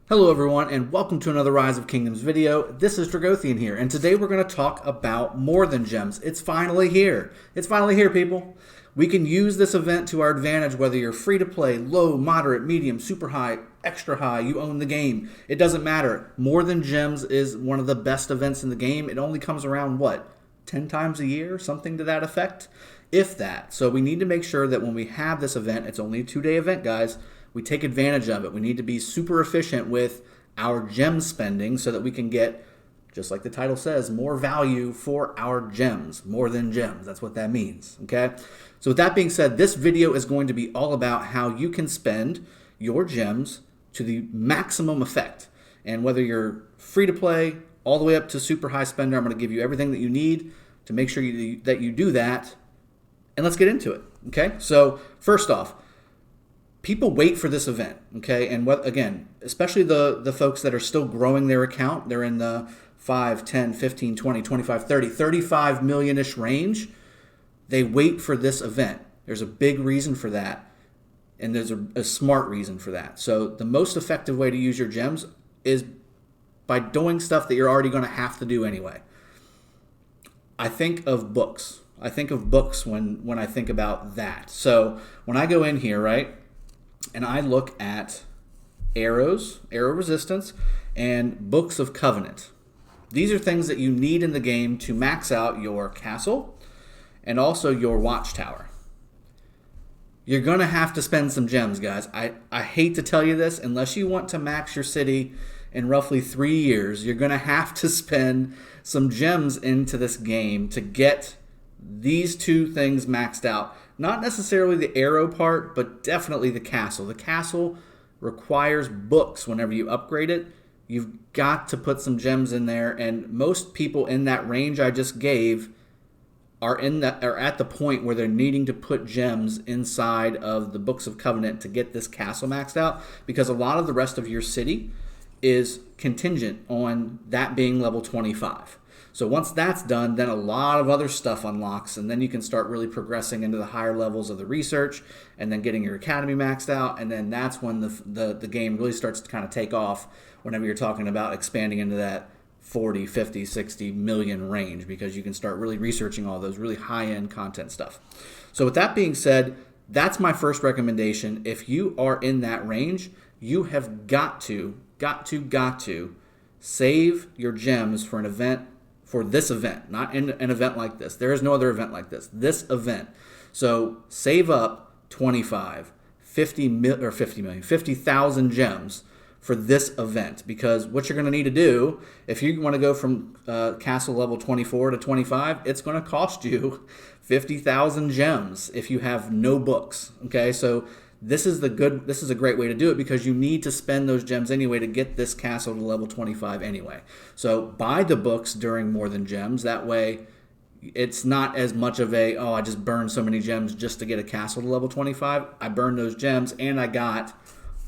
Hello everyone and welcome to another Rise of Kingdoms video. This is Dragothian here and today we're going to talk about more than gems. It's finally here. It's finally here, people. We can use this event to our advantage whether you're free to play, low, moderate, medium, super high, extra high, you own the game. It doesn't matter. More than gems is one of the best events in the game. It only comes around, what, 10 times a year? Something to that effect? If that. So we need to make sure that when we have this event, it's only a 2-day event, guys, we take advantage of it. We need to be super efficient with our gem spending so that we can get, just like the title says, more value for our gems. More than gems. That's what that means. Okay? So with that being said, this video is going to be all about how you can spend your gems to the maximum effect. And whether you're free to play all the way up to super high spender, I'm going to give you everything that you need to make sure that you do that. And let's get into it. Okay? So first off, people wait for this event, okay? And what, again, especially the folks that are still growing their account, they're in the 5, 10, 15, 20, 25, 30, 35 million-ish range. They wait for this event. There's a big reason for that, and there's a smart reason for that. So the most effective way to use your gems is by doing stuff that you're already going to have to do anyway. I think of books. I think of books when I think about that. So when I go in here, right, and I look at arrows, arrow resistance, and books of covenant. These are things that you need in the game to max out your castle and also your watchtower. You're going to have to spend some gems, guys. I hate to tell you this, unless you want to max your city in roughly 3 years, you're going to have to spend some gems into this game to get these two things maxed out. Not necessarily the arrow part, but definitely the castle. The castle requires books whenever you upgrade it. You've got to put some gems in there, and most people in that range I just gave are at the point where they're needing to put gems inside of the Books of Covenant to get this castle maxed out, because a lot of the rest of your city is contingent on that being level 25. So once that's done, then a lot of other stuff unlocks, and then you can start really progressing into the higher levels of the research and then getting your academy maxed out, and then that's when the game really starts to kind of take off whenever you're talking about expanding into that 40, 50, 60 million range, because you can start really researching all those really high-end content stuff. So with that being said, that's my first recommendation. If you are in that range, you have got to save your gems for an event, for this event, not in an event like this. There is no other event like this. This event. So save up 25, 50,000 gems for this event, because what you're going to need to do, if you want to go from castle level 24 to 25, it's going to cost you 50,000 gems if you have no books. Okay, so this is a great way to do it, because you need to spend those gems anyway to get this castle to level 25 anyway. So buy the books during More Than Gems. That way it's not as much of a, oh, I just burned so many gems just to get a castle to level 25. I burned those gems and I got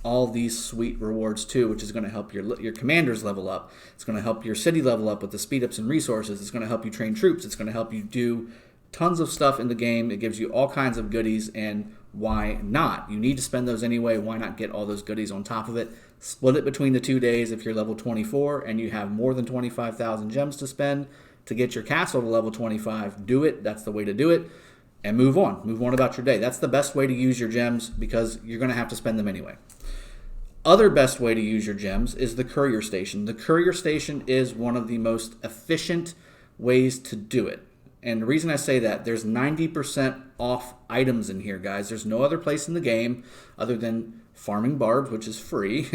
all these sweet rewards too, which is going to help your commanders level up. It's going to help your city level up with the speed ups and resources. It's going to help you train troops. It's going to help you do tons of stuff in the game. It gives you all kinds of goodies, and why not? You need to spend those anyway. Why not get all those goodies on top of it? Split it between the 2 days if you're level 24 and you have more than 25,000 gems to spend to get your castle to level 25. Do it. That's the way to do it. And move on. Move on about your day. That's the best way to use your gems, because you're going to have to spend them anyway. Other best way to use your gems is the Courier Station. The Courier Station is one of the most efficient ways to do it. And the reason I say that, there's 90% off items in here, guys. There's no other place in the game other than farming barbs, which is free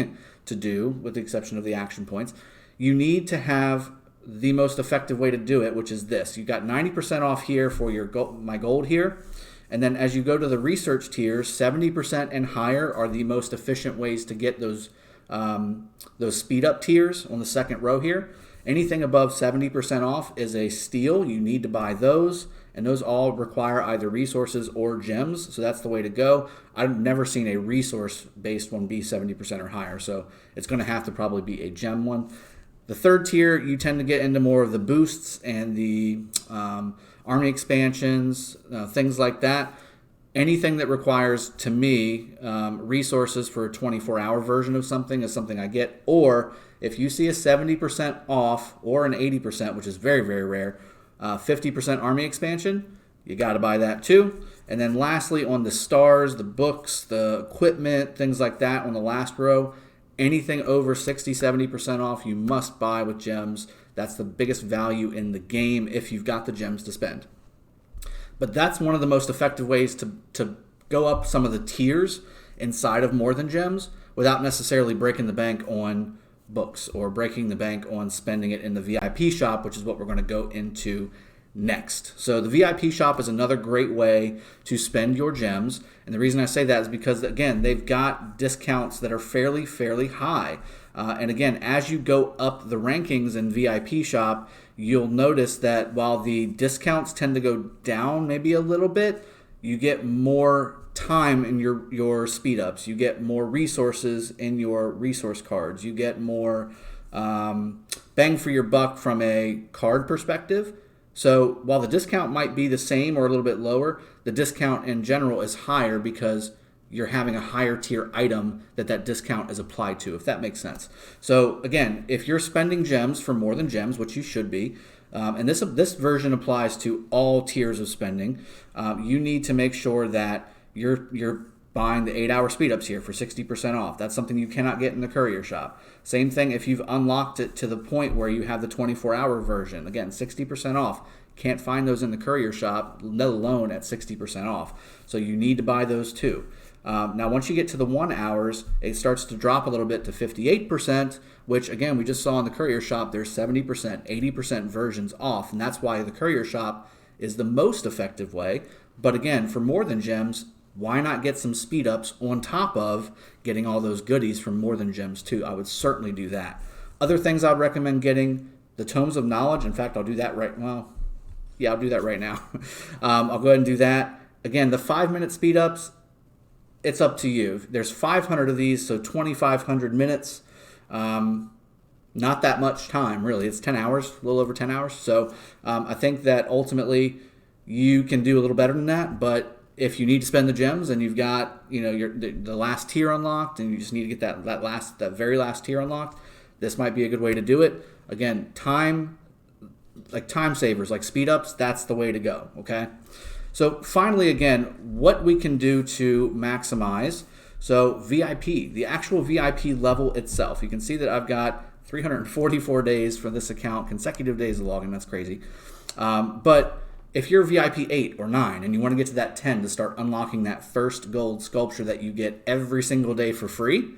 to do, with the exception of the action points. You need to have the most effective way to do it, which is this. You got 90% off here for your my gold here. And then as you go to the research tiers, 70% and higher are the most efficient ways to get those speed up tiers on the second row here. Anything above 70% off is a steal. You need to buy those, and those all require either resources or gems, so that's the way to go. I've never seen a resource-based one be 70% or higher, so it's going to have to probably be a gem one. The third tier, you tend to get into more of the boosts and the army expansions, things like that. anything that requires, to me, resources for a 24-hour version of something is something I get. Or if you see a 70% off or an 80%, which is very, very rare, 50% army expansion, you got to buy that too. And then lastly, on the stars, the books, the equipment, things like that on the last row, anything over 60-70% off, you must buy with gems. That's the biggest value in the game if you've got the gems to spend. But that's one of the most effective ways to go up some of the tiers inside of More Than Gems without necessarily breaking the bank on books or breaking the bank on spending it in the VIP shop, which is what we're going to go into next. So the VIP shop is another great way to spend your gems. And the reason I say that is because, again, they've got discounts that are fairly high. And again, as you go up the rankings in VIP shop, you'll notice that while the discounts tend to go down maybe a little bit, you get more time in your speed ups. You get more resources in your resource cards. You get more bang for your buck from a card perspective. So while the discount might be the same or a little bit lower, the discount in general is higher because you're having a higher tier item that discount is applied to, if that makes sense. So again, if you're spending gems for More Than Gems, which you should be, and this version applies to all tiers of spending, you need to make sure that you're buying the 8-hour speed ups here for 60% off. That's something you cannot get in the Courier shop. Same thing if you've unlocked it to the point where you have the 24-hour version. Again, 60% off. Can't find those in the Courier shop, let alone at 60% off. So you need to buy those too. Now, once you get to the 1 hours, it starts to drop a little bit to 58%, which, again, we just saw in the Courier shop, there's 70%, 80% versions off, and that's why the Courier shop is the most effective way. But again, for More Than Gems, why not get some speed ups on top of getting all those goodies from More Than Gems too? I would certainly do that. Other things I'd recommend getting, the Tomes of Knowledge. In fact, I'll do that I'll do that right now. I'll go ahead and do that. Again, the 5-minute speed ups, it's up to you. There's 500 of these, so 2,500 minutes. Not that much time, really. It's 10 hours, a little over 10 hours. So I think that ultimately you can do a little better than that. But if you need to spend the gems and you've got the last tier unlocked and you just need to get that very last tier unlocked, this might be a good way to do it. Again, time savers, like speed ups, that's the way to go. Okay. So finally, again, what we can do to maximize. So VIP, the actual VIP level itself. You can see that I've got 344 days for this account, consecutive days of login. That's crazy. But if you're VIP 8 or 9 and you want to get to that 10 to start unlocking that first gold sculpture that you get every single day for free,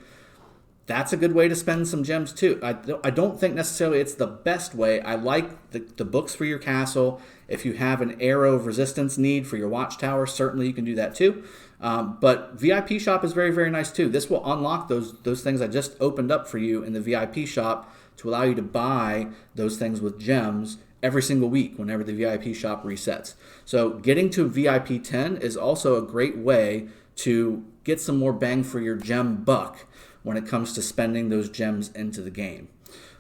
that's a good way to spend some gems too. I don't think necessarily it's the best way. I like the books for your castle. If you have an arrow of resistance need for your watchtower, certainly you can do that too. But VIP shop is very nice too. This will unlock those things I just opened up for you in the VIP shop to allow you to buy those things with gems every single week whenever the VIP shop resets. So getting to VIP 10 is also a great way to get some more bang for your gem buck when it comes to spending those gems into the game.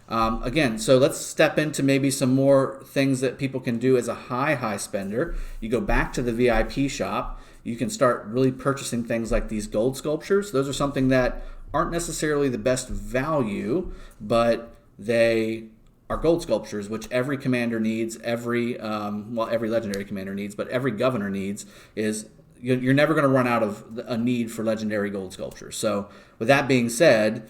Again, so let's step into maybe some more things that people can do as a high spender. You go back to the VIP shop. You can start really purchasing things like these gold sculptures. Those are something that aren't necessarily the best value, but they are gold sculptures, which every commander needs, every legendary commander needs, but every governor needs. You're never going to run out of a need for legendary gold sculptures. So with that being said,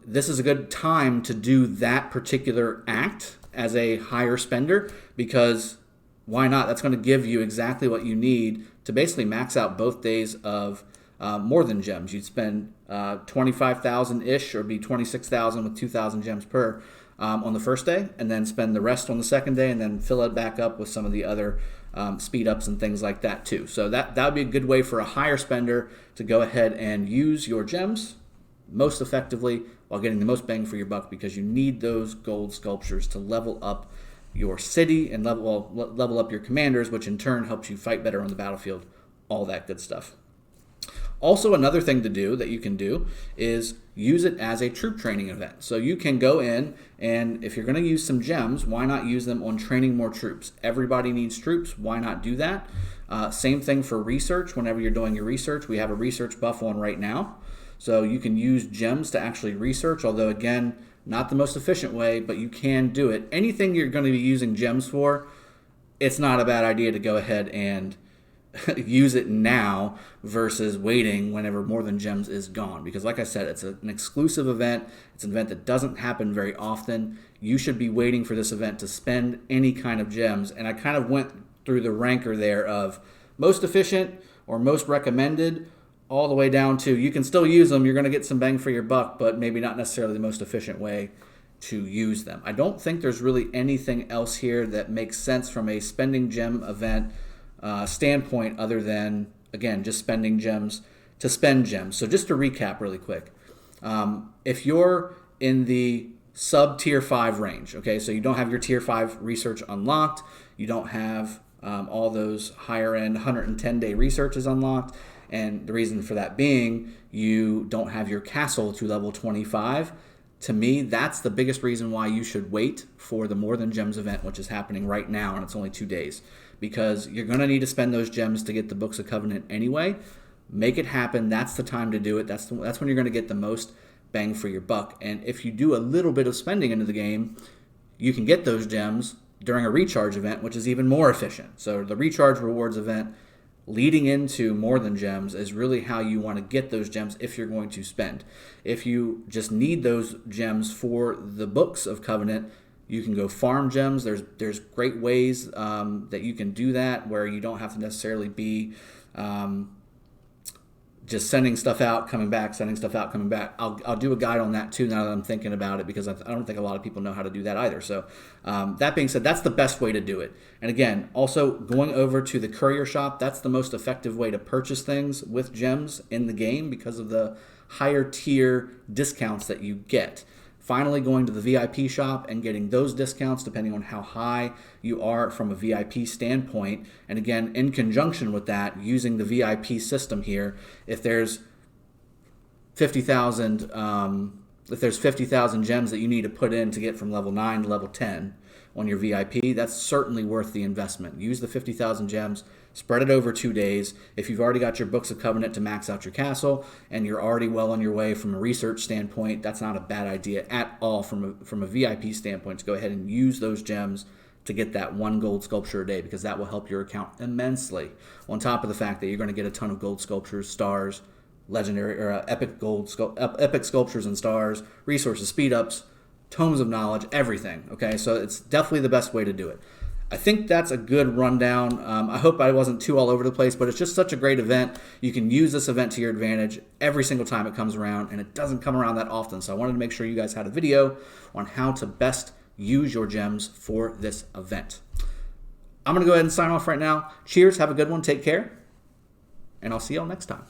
this is a good time to do that particular act as a higher spender, because why not? That's going to give you exactly what you need to basically max out both days of More Than Gems. You'd spend 25,000-ish or be 26,000 with 2,000 gems per on the first day, and then spend the rest on the second day, and then fill it back up with some of the other speed ups and things like that too. So that would be a good way for a higher spender to go ahead and use your gems most effectively while getting the most bang for your buck, because you need those gold sculptures to level up your city and level up your commanders, which in turn helps you fight better on the battlefield, all that good stuff. Also, another thing to do that you can do is use it as a troop training event. So you can go in, and if you're going to use some gems, why not use them on training more troops? Everybody needs troops. Why not do that? Same thing for research. Whenever you're doing your research, we have a research buff on right now. So you can use gems to actually research, although again, not the most efficient way, but you can do it. Anything you're going to be using gems for, it's not a bad idea to go ahead and use it now versus waiting whenever More Than Gems is gone. Because like I said, it's an exclusive event. It's an event that doesn't happen very often. You should be waiting for this event to spend any kind of gems. And I kind of went through the ranker there of most efficient or most recommended, all the way down to you can still use them. You're going to get some bang for your buck, but maybe not necessarily the most efficient way to use them. I don't think there's really anything else here that makes sense from a spending gem event standpoint other than, again, just spending gems to spend gems. So just to recap really quick, if you're in the sub tier 5 range, okay, so you don't have your tier 5 research unlocked, you don't have all those higher end 110-day researches unlocked, and the reason for that being you don't have your castle to level 25. To me, that's the biggest reason why you should wait for the More Than Gems event, which is happening right now, and it's only 2 days. Because you're going to need to spend those gems to get the Books of Covenant anyway. Make it happen. That's the time to do it. That's when you're going to get the most bang for your buck. And if you do a little bit of spending into the game, you can get those gems during a recharge event, which is even more efficient. So the recharge rewards event leading into More Than Gems is really how you want to get those gems if you're going to spend. If you just need those gems for the Books of Covenant, you can go farm gems. There's great ways that you can do that where you don't have to necessarily be just sending stuff out, coming back, sending stuff out, coming back. I'll do a guide on that too now that I'm thinking about it, because I don't think a lot of people know how to do that either. So that being said, that's the best way to do it. And again, also going over to the Courier shop, that's the most effective way to purchase things with gems in the game because of the higher tier discounts that you get. Finally, going to the VIP shop and getting those discounts depending on how high you are from a VIP standpoint. And again, in conjunction with that, using the VIP system here, if there's 50,000 gems that you need to put in to get from level 9 to level 10 on your VIP, that's certainly worth the investment. Use the 50,000 gems, spread it over 2 days. If you've already got your Books of Covenant to max out your castle and you're already well on your way from a research standpoint, that's not a bad idea at all from a VIP standpoint to go ahead and use those gems to get that 1 gold sculpture a day, because that will help your account immensely. On top of the fact that you're going to get a ton of gold sculptures, stars, legendary or epic sculptures and stars, resources, speed ups, tomes of knowledge, everything. Okay, so it's definitely the best way to do it. I think that's a good rundown. I hope I wasn't too all over the place, but it's just such a great event. You can use this event to your advantage every single time it comes around, and it doesn't come around that often. So I wanted to make sure you guys had a video on how to best use your gems for this event. I'm going to go ahead and sign off right now. Cheers, have a good one, take care, and I'll see y'all next time.